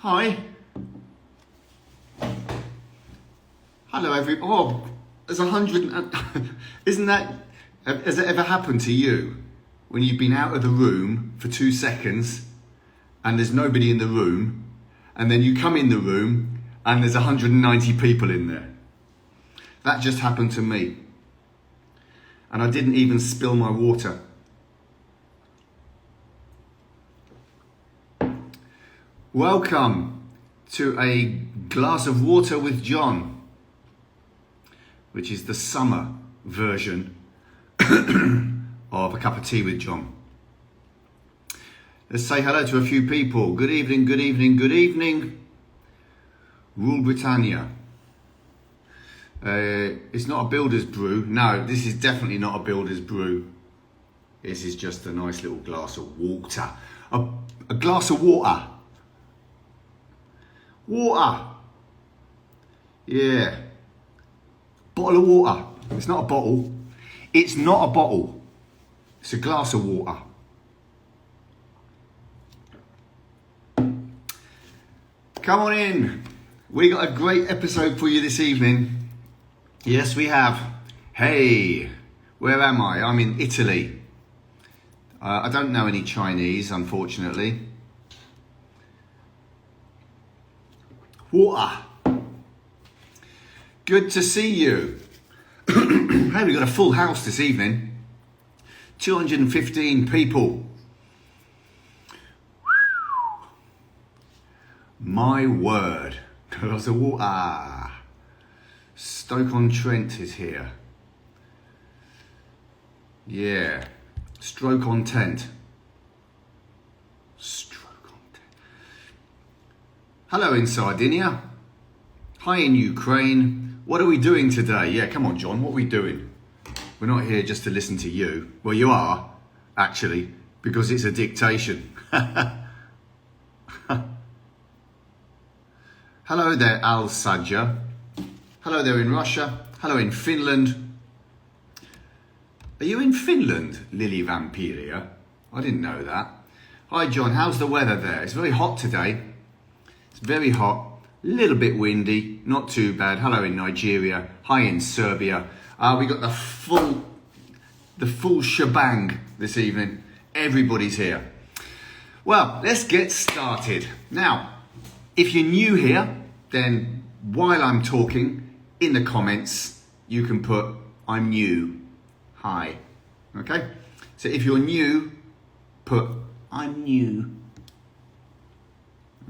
Hi. Hello, everyone. Oh, there's 100. Isn't that? Has it ever happened to you when you've been out of the room for 2 seconds and there's nobody in the room, and then you come in the room and there's 190 people in there? That just happened to me, and I didn't even spill my water. Welcome to a glass of water with John, which is the summer version of a cup of tea with John. Let's say hello to a few people. Good evening, good evening, good evening. Rule Britannia. It's not a builder's brew. No, this is definitely not a builder's brew. This is just a nice little glass of water. A glass of water. Water. Yeah. Bottle of water. It's not a bottle. It's not a bottle. It's a glass of water. Come on in. We got a great episode for you this evening. Yes, we have. Hey, where am I? I'm in Italy. I don't know any Chinese, unfortunately. Water. Good to see you. Hey, we got a full house this evening. 215 people. My word. Glass of water. Stoke-on-Trent is here. Yeah. Stroke-on-Tent. Hello in Sardinia. Hi in Ukraine. What are we doing today? Yeah, come on, John. What are we doing? We're not here just to listen to you. Well, you are, actually, because it's a dictation. Hello there, Al Sajja. Hello there in Russia. Hello in Finland. Are you in Finland, Lily Vampiria? I didn't know that. Hi, John. How's the weather there? It's very hot today. It's very hot. A little bit windy, not too bad. Hello in Nigeria. Hi in Serbia. We got the full shebang this evening. Everybody's here. Well, let's get started. Now, if you're new here, then while I'm talking, in the comments, you can put, I'm new. Hi. Okay? So if you're new, put, I'm new.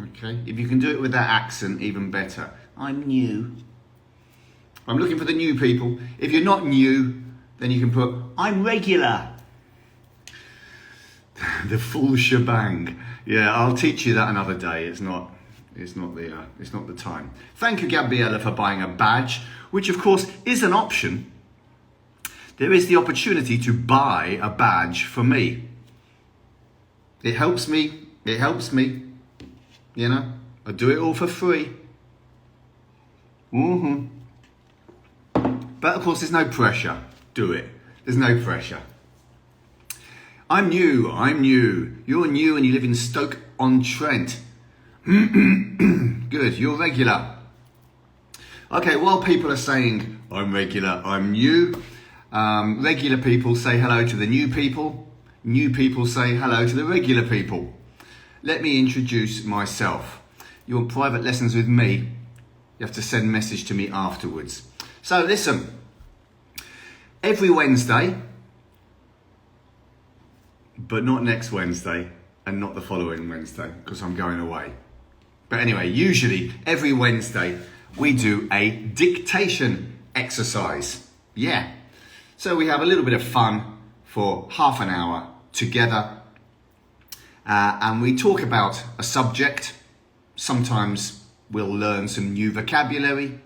Okay, if you can do it with that accent, even better. I'm new. I'm looking for the new people. If you're not new, then you can put, I'm regular. The full shebang. Yeah, I'll teach you that another day. It's not the time. Thank you, Gabriella, for buying a badge, which of course is an option. There is the opportunity to buy a badge for me. It helps me. It helps me. You know, I do it all for free. But of course, there's no pressure. Do it. There's no pressure. I'm new. You're new and you live in Stoke-on-Trent. Good, you're regular. Okay, while people are saying, I'm regular, I'm new, regular people say hello to the new people. New people say hello to the regular people. Let me introduce myself. You want private lessons with me? You have to send a message to me afterwards. So listen, every Wednesday, but not next Wednesday and not the following Wednesday because I'm going away. But anyway, usually every Wednesday we do a dictation exercise. Yeah. So we have a little bit of fun for half an hour together. And we talk about a subject. Sometimes we'll learn some new vocabulary.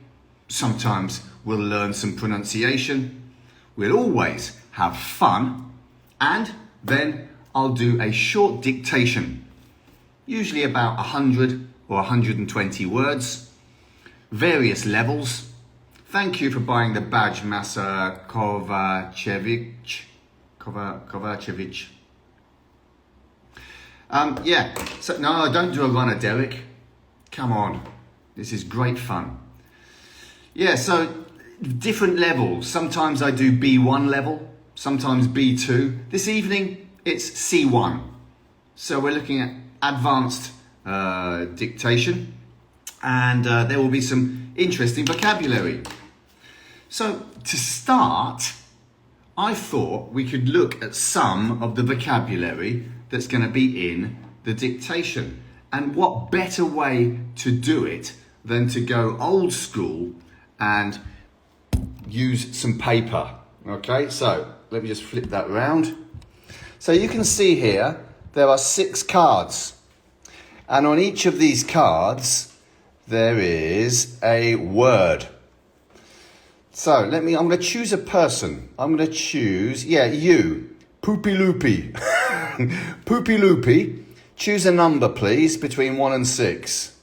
Sometimes we'll learn some pronunciation. We'll always have fun. And then I'll do a short dictation, usually about 100 or 120 words, various levels. Thank you for buying the badge, Masa Kovacevic. Yeah, so no, don't do a runner, Derek. Come on. This is great fun. Yeah, so different levels. Sometimes I do B1 level, sometimes B2. This evening, it's C1. So we're looking at advanced dictation, and there will be some interesting vocabulary. So to start, I thought we could look at some of the vocabulary that's going to be in the dictation. And what better way to do it than to go old school and use some paper. Okay, so let me just flip that around. So you can see here, there are 6 cards. And on each of these cards, there is a word. So I'm going to choose a person. I'm going to choose, you, Poopy Loopy. Poopy Loopy, choose a number, please, between 1 and 6.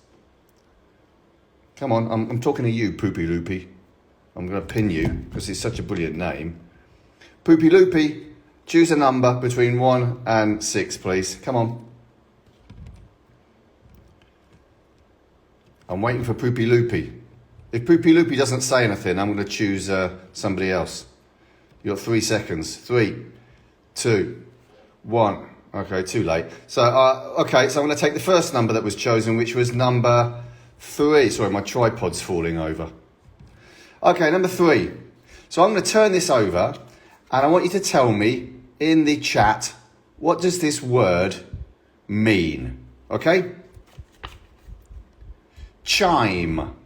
Come on, I'm talking to you, Poopy Loopy. I'm going to pin you because it's such a brilliant name. Poopy Loopy, choose a number between 1 and 6, please. Come on. I'm waiting for Poopy Loopy. If Poopy Loopy doesn't say anything, I'm going to choose somebody else. You've got 3 seconds. 3, 2, 1. Okay, too late. So I'm going to take the first number that was chosen, which was number 3. Sorry, my tripod's falling over. Okay, number 3. So I'm going to turn this over, and I want you to tell me in the chat, what does this word mean? Okay? Chime.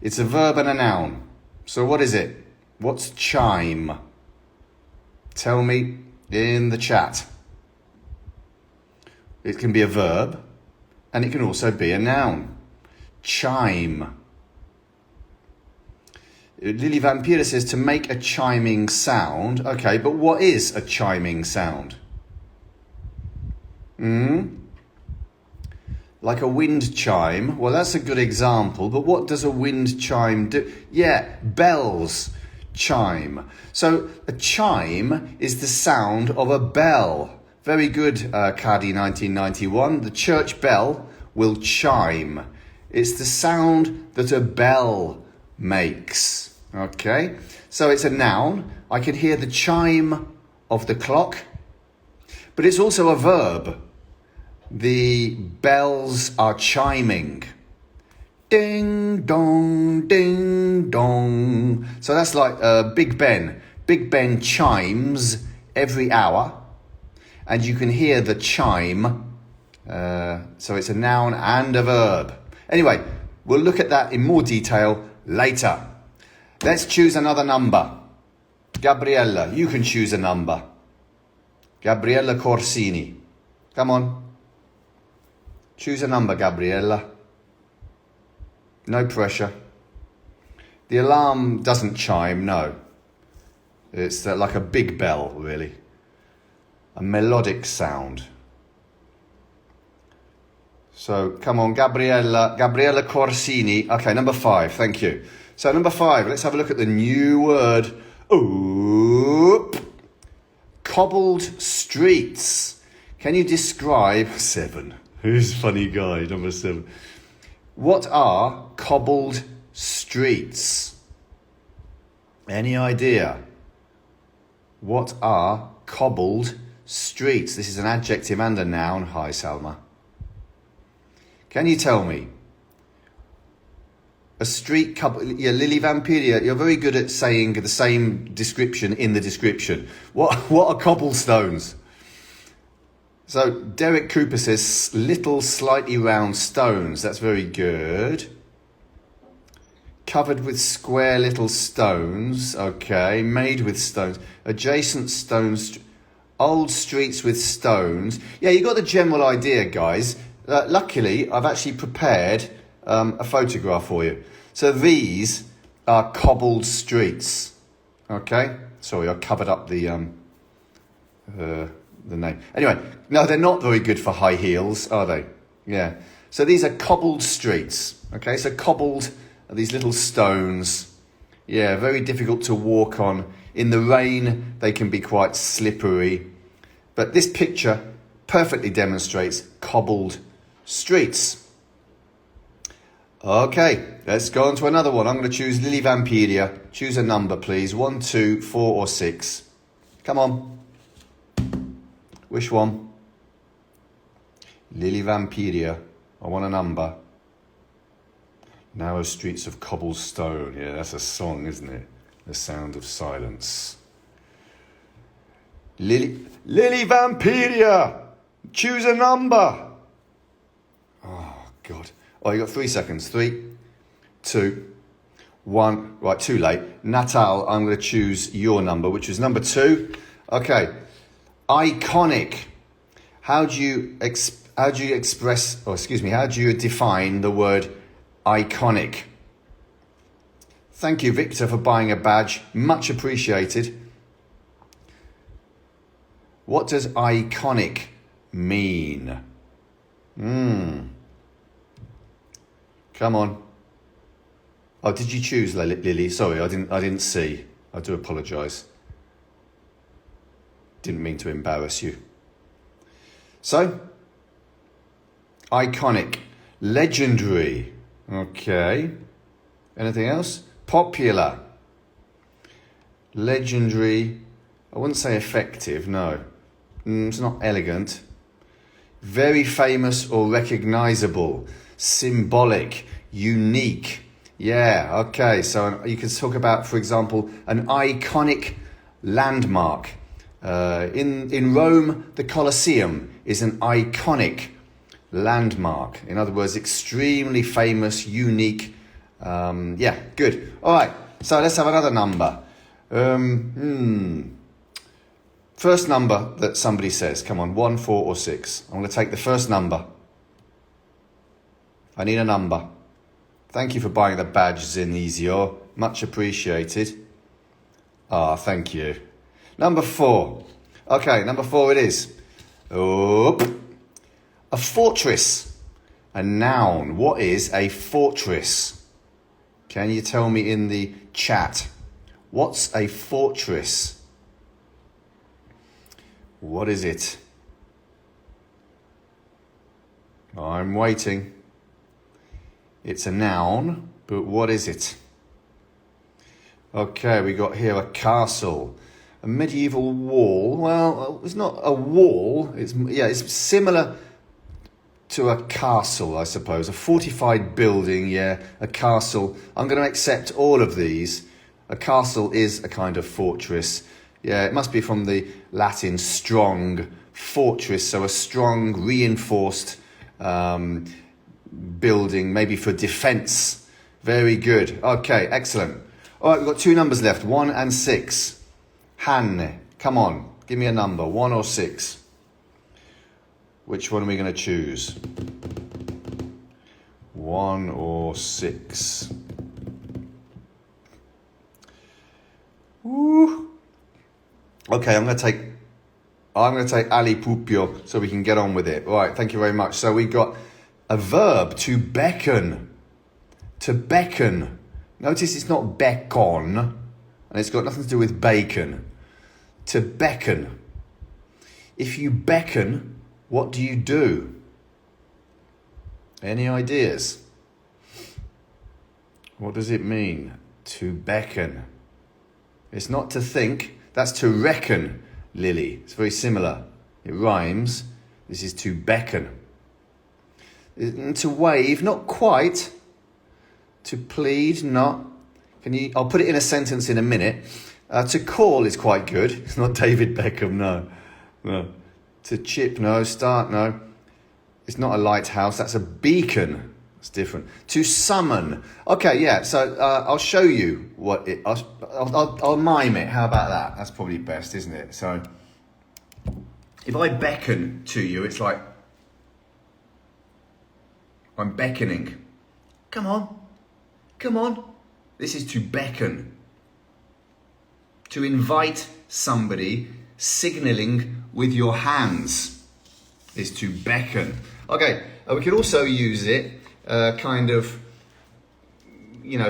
It's a verb and a noun. So what is it? What's chime? Tell me in the chat. It can be a verb, and it can also be a noun. Chime. Lily Vampira says to make a chiming sound. Okay, but what is a chiming sound? Like a wind chime. Well, that's a good example, but what does a wind chime do? Yeah, bells chime. So a chime is the sound of a bell. Very good, Cardi 1991. The church bell will chime. It's the sound that a bell makes. Okay, so it's a noun. I can hear the chime of the clock, but it's also a verb. The bells are chiming. Ding dong, ding dong. So that's like Big Ben. Big Ben chimes every hour, and you can hear the chime. So it's a noun and a verb. Anyway, we'll look at that in more detail later. Let's choose another number. Gabriella, you can choose a number. Gabriella Corsini. Come on. Choose a number, Gabriella. No pressure. The alarm doesn't chime, no. It's like a big bell, really. A melodic sound. So, come on, Gabriella Corsini. Okay, number 5, thank you. So, number 5, let's have a look at the new word. Oop. Cobbled streets. Can you describe... 7. Who's funny guy, number 7. What are cobbled streets? Any idea? What are cobbled streets? This is an adjective and a noun. Hi, Salma. Can you tell me? A street cobbled... Yeah, Lily Vampiria, you're very good at saying the same description in the description. What are cobblestones? So Derek Cooper says little slightly round stones. That's very good. Covered with square little stones. Okay, made with stones. Adjacent stones. Old streets with stones. Yeah, you got the general idea, guys. Luckily, I've actually prepared a photograph for you. So these are cobbled streets. Okay? Sorry, I covered up the name. Anyway, no, they're not very good for high heels, are they? Yeah. So these are cobbled streets. Okay, so cobbled are these little stones. Yeah, very difficult to walk on. In the rain, they can be quite slippery. But this picture perfectly demonstrates cobbled streets. Okay, let's go on to another one. I'm going to choose Lily Vampiria. Choose a number, please. 1, 2, 4, or 6. Come on. Which one? Lily Vampiria. I want a number. Narrow streets of cobblestone. Yeah, that's a song, isn't it? The sound of silence. Lily Vampiria. Choose a number. Oh, God. Oh, you got 3 seconds. 3, 2, 1. Right, too late. Natal, I'm going to choose your number, which is number 2. Okay. Iconic. How do you define the word iconic? Thank you, Victor, for buying a badge. Much appreciated. What does iconic mean? Come on. Oh, did you choose Lily? Sorry, I didn't see. I do apologise. Didn't mean to embarrass you. So, iconic, legendary. Okay. Anything else? Popular. Legendary. I wouldn't say effective, no. It's not elegant. Very famous or recognisable. Symbolic. Unique. Yeah, okay. So you can talk about, for example, an iconic landmark. In Rome, the Colosseum is an iconic landmark. In other words, extremely famous, unique. Yeah, good. All right, so let's have another number. First number that somebody says. Come on, 1, 4, or 6. I'm going to take the first number. I need a number. Thank you for buying the badge, Zenizio. Much appreciated. Ah, thank you. Number 4. Okay, number 4 it is. Oh, a fortress. A noun. What is a fortress? Can you tell me in the chat? What's a fortress? What is it? I'm waiting. It's a noun, but what is it? Okay, we got here a castle. A medieval wall. Well, it's not a wall. It's similar to a castle, I suppose. A fortified building, yeah, a castle. I'm going to accept all of these. A castle is a kind of fortress. Yeah, it must be from the Latin strong, fortress, so a strong, reinforced building, maybe for defence. Very good. Okay, excellent. All right, we've got 2 numbers left, 1 and 6. Hanne, come on, give me a number, 1 or 6. Which one are we going to choose? 1 or 6. Woo. Okay, I'm going to take Ali Pupio so we can get on with it. All right, thank you very much. So we got a verb, to beckon. To beckon. Notice it's not beckon, and it's got nothing to do with bacon. To beckon. If you beckon, what do you do? Any ideas? What does it mean? To beckon. It's not to think. That's to reckon, Lily. It's very similar. It rhymes. This is to beckon. To wave, not quite. To plead, not. I'll put it in a sentence in a minute. To call is quite good. It's not David Beckham, no. To chip, no. Start, no. It's not a lighthouse. That's a beacon. It's different. To summon. Okay, yeah. So I'll show you what it. I'll mime it. How about that? That's probably best, isn't it? So if I beckon to you, it's like I'm beckoning. Come on. This is to beckon. To invite somebody, signalling with your hands, is to beckon. Okay. We can also use it. Kind of,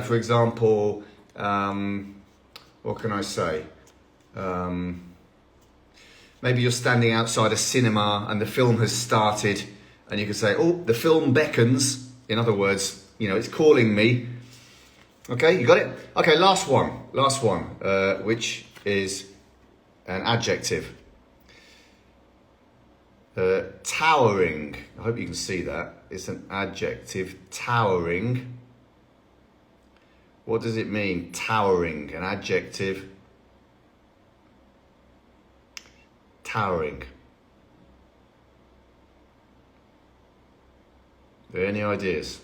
for example, what can I say? Maybe you're standing outside a cinema and the film has started and you can say, oh, the film beckons. In other words, You know, it's calling me. Okay, you got it? Okay, last one, which is an adjective. Towering. I hope you can see that. It's an adjective. Towering. What does it mean? Towering. An adjective. Towering. Are there any ideas?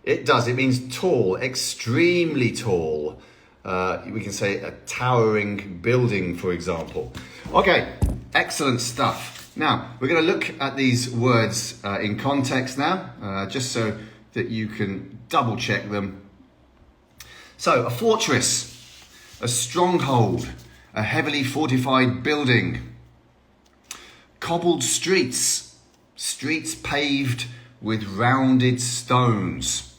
It does. It means tall, extremely tall. We can say a towering building, for example. Okay, excellent stuff. Now, we're going to look at these words in context now, just so that you can double check them. So, a fortress, a stronghold, a heavily fortified building. Cobbled streets, streets paved with rounded stones.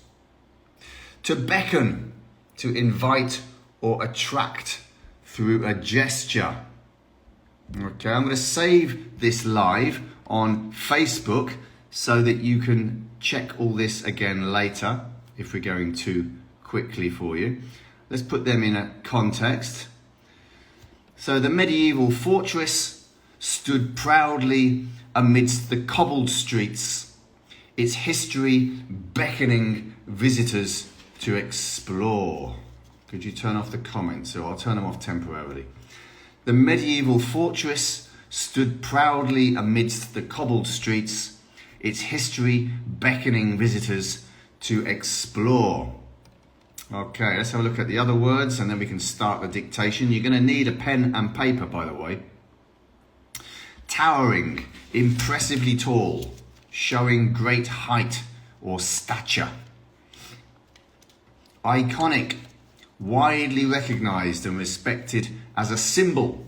To beckon, to invite or attract through a gesture. Okay, I'm going to save this live on Facebook so that you can check all this again later if we're going too quickly for you. Let's put them in a context. So the medieval fortress stood proudly amidst the cobbled streets, its history beckoning visitors to explore. Could you turn off the comments? So I'll turn them off temporarily. The medieval fortress stood proudly amidst the cobbled streets, its history beckoning visitors to explore. Okay, let's have a look at the other words and then we can start the dictation. You're going to need a pen and paper, by the way. Towering, impressively tall, showing great height or stature. Iconic, widely recognized and respected as a symbol.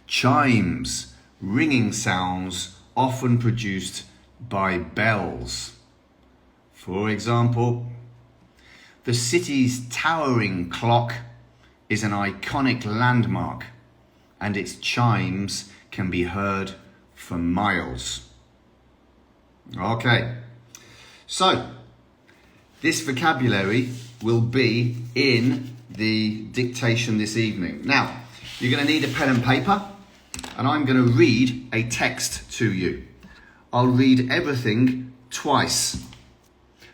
Chimes, ringing sounds often produced by bells. For example, the city's towering clock is an iconic landmark and its chimes can be heard for miles. Okay, so this vocabulary will be in the dictation this evening. Now, you're going to need a pen and paper, and I'm going to read a text to you. I'll read everything twice.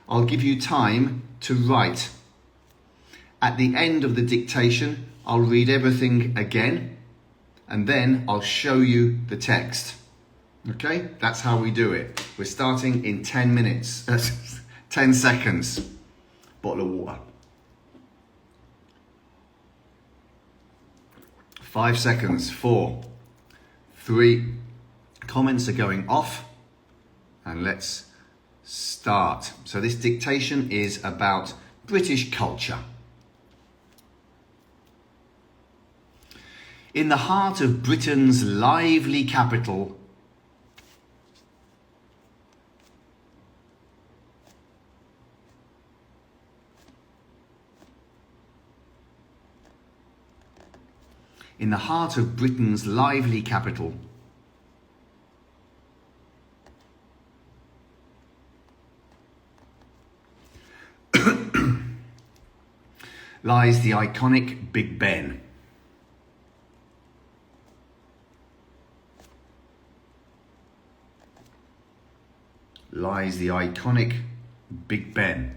I'll give you time to write. At the end of the dictation, I'll read everything again, and then I'll show you the text. Okay? That's how we do it. We're starting in 10 minutes. 10 seconds. Bottle of water. 5 seconds. 4, 3. Comments are going off. And let's start. So this dictation is about British culture. In the heart of Britain's lively capital, lies the iconic Big Ben. Lies the iconic Big Ben.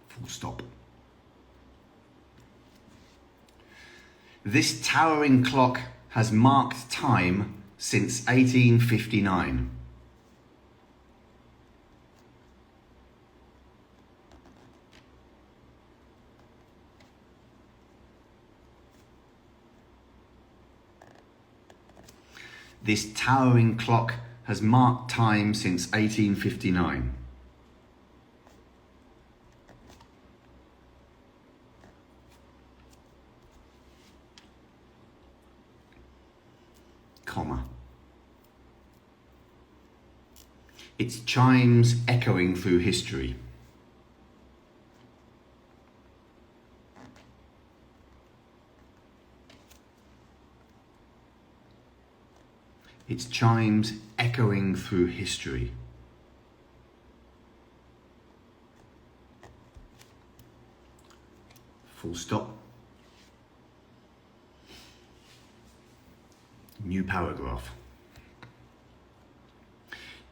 Full stop. This towering clock has marked time since 1859. This towering clock has marked time since 1859. Comma. Its chimes echoing through history. Its its chimes echoing through history. Full stop. New paragraph.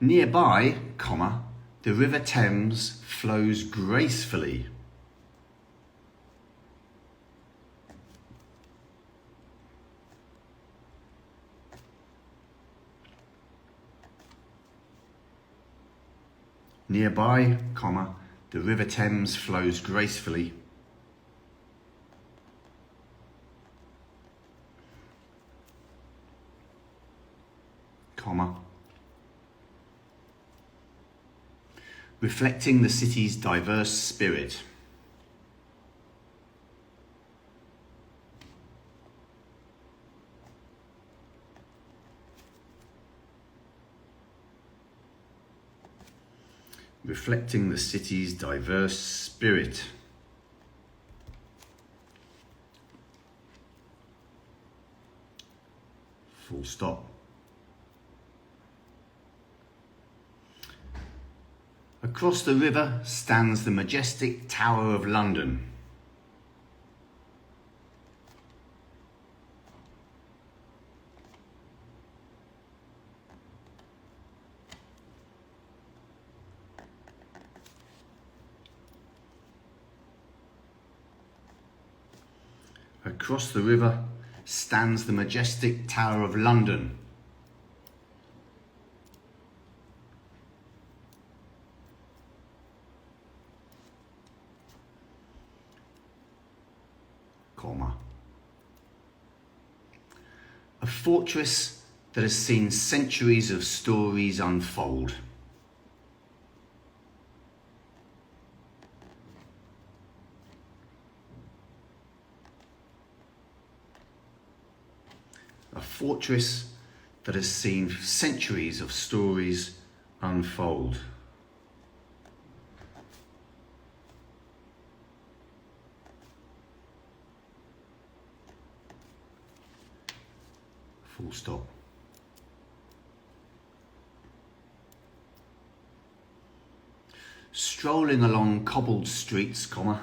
Nearby, comma, the River Thames flows gracefully. Nearby, comma, the River Thames flows gracefully. Comma. Reflecting the city's diverse spirit. Reflecting the city's diverse spirit. Full stop. Across the river stands the majestic Tower of London. Across the river stands the majestic Tower of London. Comma. A fortress that has seen centuries of stories unfold. A fortress that has seen centuries of stories unfold. Full stop. Strolling along cobbled streets, comma.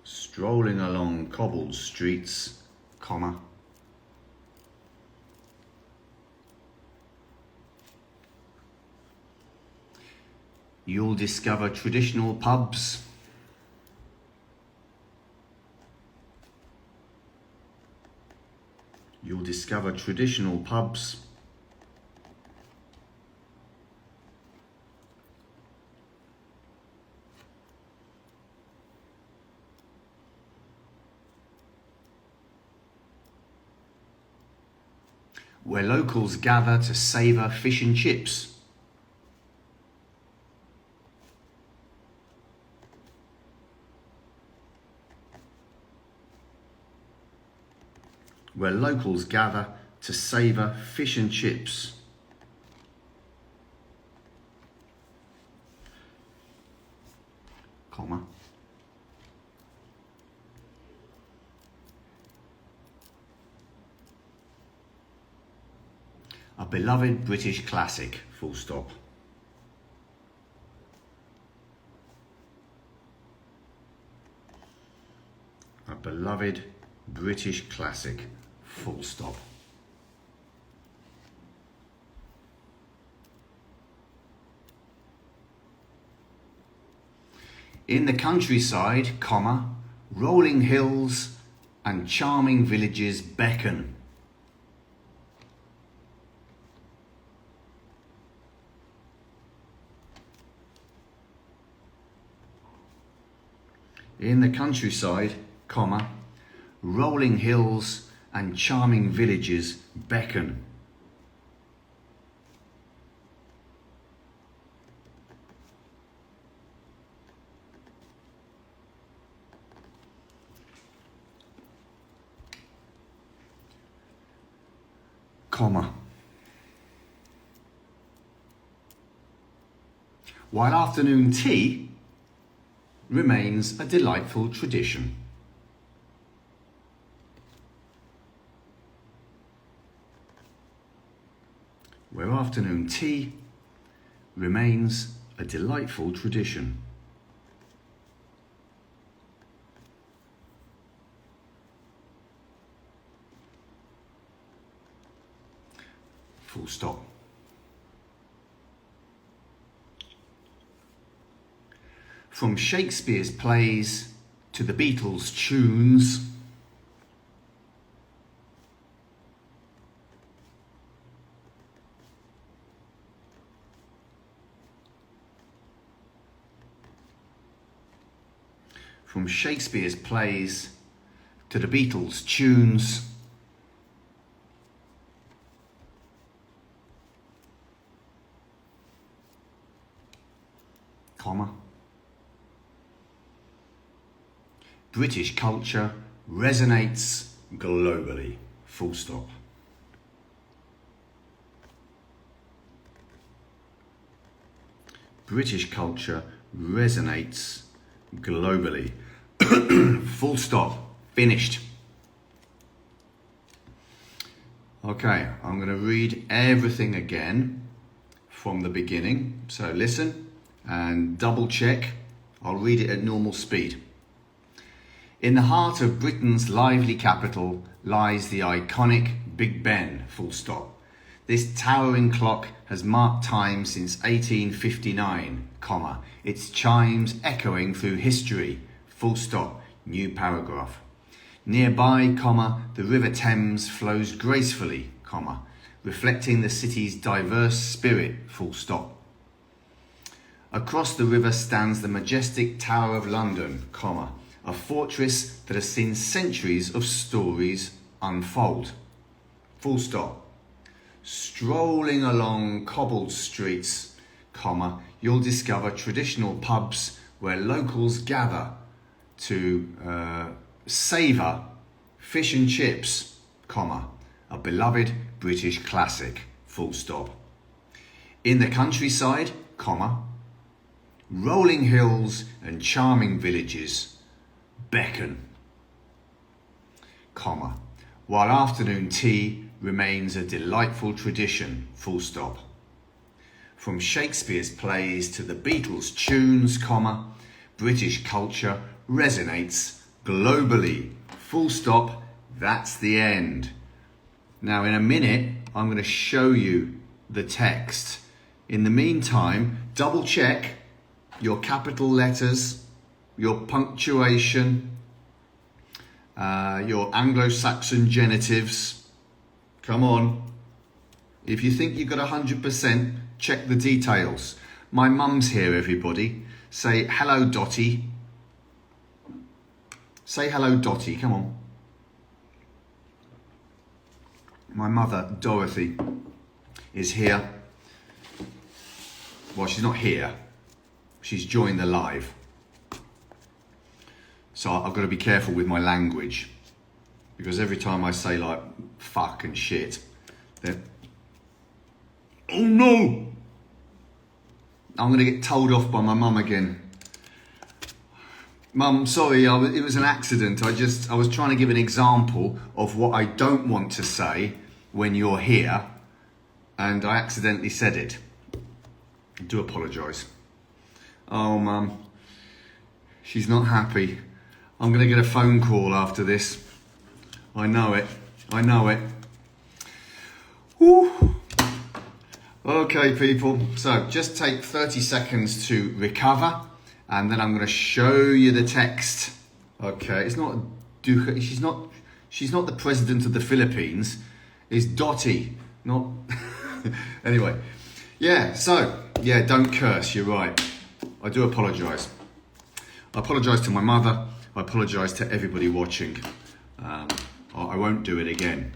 Strolling along cobbled streets, comma. You'll discover traditional pubs. You'll discover traditional pubs. Where locals gather to savour fish and chips. Where locals gather to savour fish and chips. Comma. A beloved British classic, full stop. A beloved British classic, full stop. In the countryside, comma, rolling hills and charming villages beckon. In the countryside, comma, rolling hills and charming villages beckon. Comma. While afternoon tea remains a delightful tradition. Where afternoon tea remains a delightful tradition. Full stop. From Shakespeare's plays to the Beatles' tunes, from Shakespeare's plays to the Beatles' tunes, comma, British culture resonates globally, full stop. British culture resonates globally. Full stop. Finished. Okay, I'm going to read everything again from the beginning. So listen and double check. I'll read it at normal speed. In the heart of Britain's lively capital lies the iconic Big Ben, full stop. This towering clock has marked time since 1859, comma, its chimes echoing through history, full stop, new paragraph. Nearby, comma, the River Thames flows gracefully, comma, reflecting the city's diverse spirit, full stop. Across the river stands the majestic Tower of London, comma, a fortress that has seen centuries of stories unfold, full stop. Strolling along cobbled streets, comma, you'll discover traditional pubs where locals gather to savour fish and chips, comma, a beloved British classic, full stop. In the countryside, comma, rolling hills and charming villages beckon, comma, while afternoon tea remains a delightful tradition, full stop. From Shakespeare's plays to the Beatles' tunes, comma, British culture resonates globally, full stop. That's the end. Now in a minute, I'm going to show you the text. In the meantime, double check your capital letters, your punctuation, your Anglo-Saxon genitives. Come on. If you think you've got 100%, check the details. My mum's here, everybody. Say hello, Dotty. Say hello, Dotty. Come on. My mother, Dorothy, is here. Well, she's not here. She's joined the live. So I've got to be careful with my language, because every time I say like fuck and shit, then oh no, I'm going to get told off by my mum again. Mum, sorry, it was an accident. I was trying to give an example of what I don't want to say when you're here, and I accidentally said it. I do apologise. Oh, Mum, she's not happy. I'm going to get a phone call after this. I know it. I know it. Woo. Okay, people. So just take 30 seconds to recover, and then I'm going to show you the text. Okay, it's not Duca. She's not the president of the Philippines. It's Dotty, not. Anyway, yeah. So yeah, don't curse. You're right. I do apologise. I apologise to my mother. I apologise to everybody watching. I won't do it again.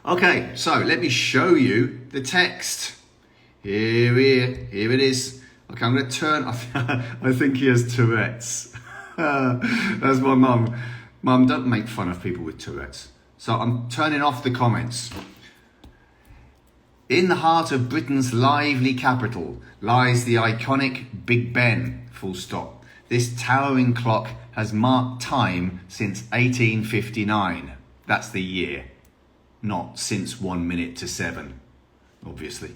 Okay, so let me show you the text. Here it is. Okay, I'm going to turn. I think he has Tourette's. That's my mum. Mum, don't make fun of people with Tourette's. So I'm turning off the comments. In the heart of Britain's lively capital lies the iconic Big Ben, full stop. This towering clock has marked time since 1859. That's the year, not since 1 minute to 7, obviously.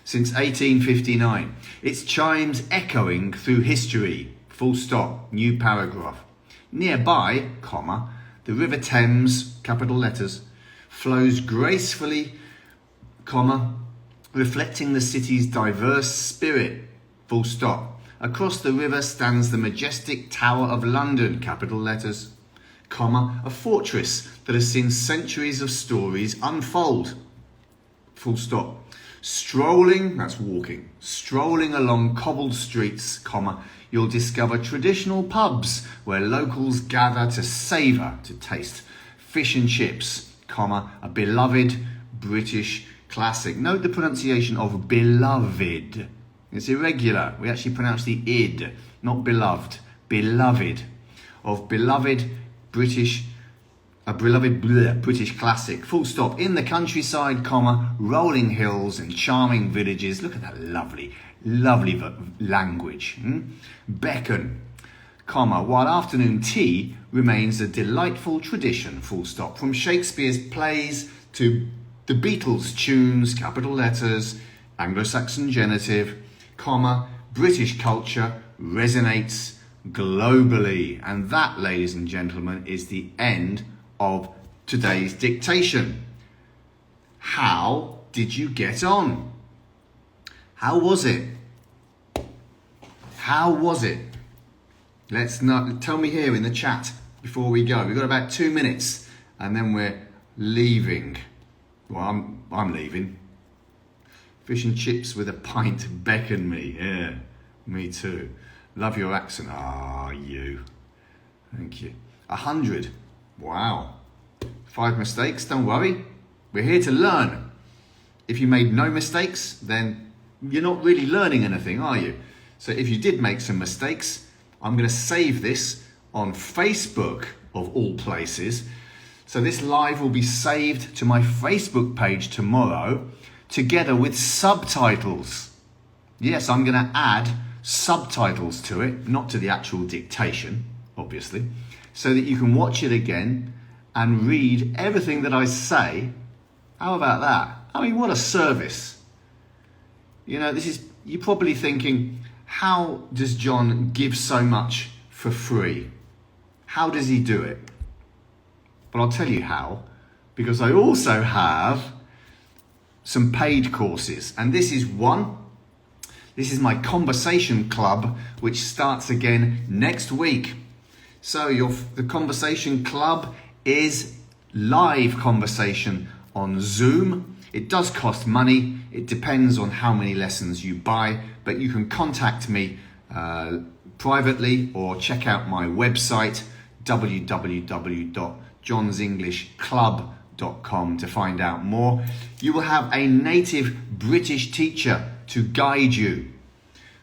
Since 1859. Its chimes echoing through history. Full stop, new paragraph. Nearby, comma, the River Thames, capital letters, flows gracefully, comma, reflecting the city's diverse spirit. Full stop. Across the river stands the majestic Tower of London, capital letters, comma, a fortress that has seen centuries of stories unfold. Full stop. Strolling, that's walking, strolling along cobbled streets, comma, you'll discover traditional pubs where locals gather to savour, to taste fish and chips, comma, a beloved British classic. Note the pronunciation of beloved. It's irregular. We actually pronounce the id, not beloved. Beloved. Of beloved British, a beloved British classic. Full stop. In the countryside, comma, rolling hills and charming villages. Look at that lovely language. Beckon, comma, while afternoon tea remains a delightful tradition. Full stop. From Shakespeare's plays to the Beatles' tunes, capital letters, Anglo-Saxon genitive, comma, British culture resonates globally. And that, ladies and gentlemen, is the end of today's dictation. How did you get on? How was it? How was it? Tell me here in the chat before we go. We've got about 2 minutes and then we're leaving. Well, I'm leaving. Fish and chips with a pint beckon me. Yeah, me too. Love your accent. You. Thank you. 100. Wow. 5 mistakes, don't worry. We're here to learn. If you made no mistakes, then you're not really learning anything, are you? So if you did make some mistakes, I'm going to save this on Facebook, of all places. So this live will be saved to my Facebook page tomorrow, together with subtitles. Yes, I'm going to add subtitles to it, not to the actual dictation, obviously, so that you can watch it again and read everything that I say. How about that? I mean, what a service. You know, you're probably thinking, how does John give so much for free? How does he do it? But I'll tell you how, because I also have some paid courses, and this is one. This is my conversation club, which starts again next week. So the conversation club is live conversation on Zoom. It does cost money. It depends on how many lessons you buy, but you can contact me privately or check out my website, www.johnsenglishclub.com, to find out more. You will have a native British teacher to guide you.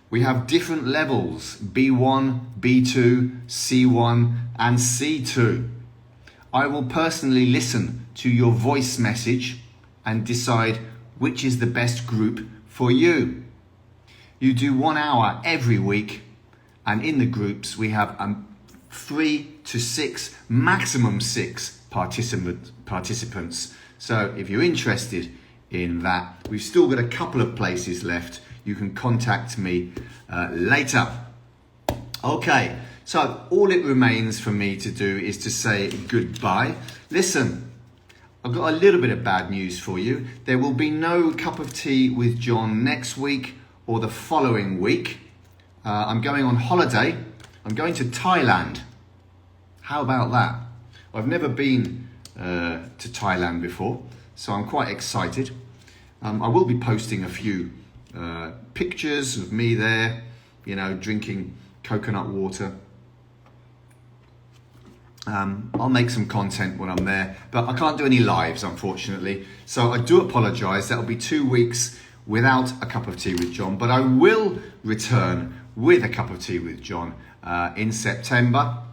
We have different levels, B1, B2, C1 and C2. I will personally listen to your voice message and decide which is the best group for you. You do 1 hour every week, and in the groups we have 3 to 6, maximum 6 participants. So if you're interested in that, we've still got a couple of places left. You can contact me later. Okay, so all it remains for me to do is to say goodbye. Listen, I've got a little bit of bad news for you. There will be no cup of tea with John next week or the following week. I'm going on holiday. I'm going to Thailand. How about that? I've never been to Thailand before, so I'm quite excited. I will be posting a few pictures of me there, you know, drinking coconut water. I'll make some content when I'm there, but I can't do any lives, unfortunately. So I do apologise. That'll be 2 weeks without a cup of tea with John, but I will return with a cup of tea with John in September.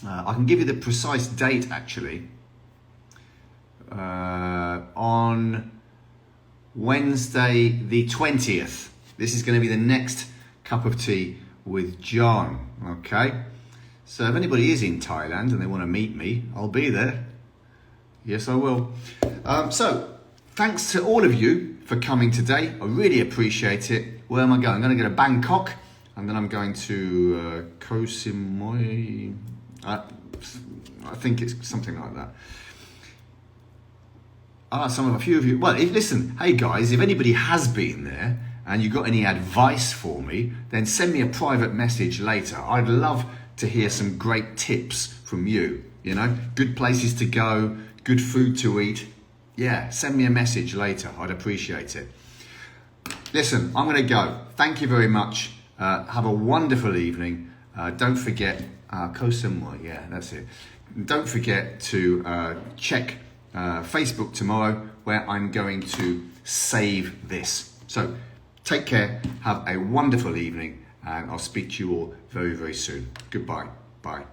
I can give you the precise date, actually. On Wednesday the 20th. This is going to be the next cup of tea with John. Okay, so if anybody is in Thailand and they want to meet me, I'll be there. Yes, I will. So thanks to all of you for coming today. I really appreciate it. Where am I going? I'm going to go to Bangkok, and then I'm going to Koh Samui. I think it's something like that. A few of you. Well, listen, hey guys, if anybody has been there and you got any advice for me, then send me a private message later. I'd love to hear some great tips from you. You know, good places to go, good food to eat. Yeah, send me a message later. I'd appreciate it. Listen, I'm going to go. Thank you very much. Have a wonderful evening. Don't forget, Koh Samui, yeah, that's it. Don't forget to check Facebook tomorrow, where I'm going to save this. So take care, have a wonderful evening, and I'll speak to you all very, very soon. Goodbye. Bye.